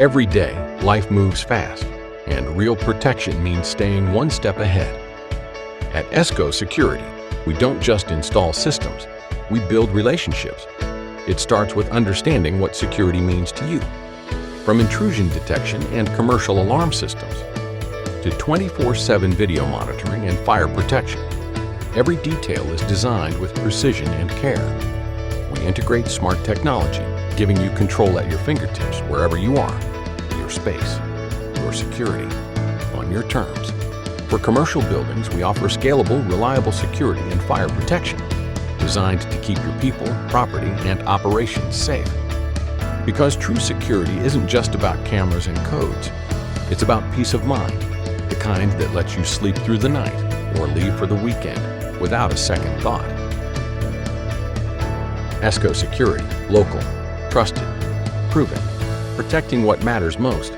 Every day, life moves fast, and real protection means staying one step ahead. At ESCO Security, we don't just install systems, we build relationships. It starts with understanding what security means to you. From intrusion detection and commercial alarm systems, to 24/7 video monitoring and fire protection, every detail is designed with precision and care. We integrate smart technology, giving you control at your fingertips wherever you are. Your space, your security, on your terms. For commercial buildings, we offer scalable, reliable security and fire protection, designed to keep your people, property, and operations safe. Because true security isn't just about cameras and codes, it's about peace of mind, the kind that lets you sleep through the night or leave for the weekend without a second thought. ESCO Security, local, trusted, proven, protecting what matters most.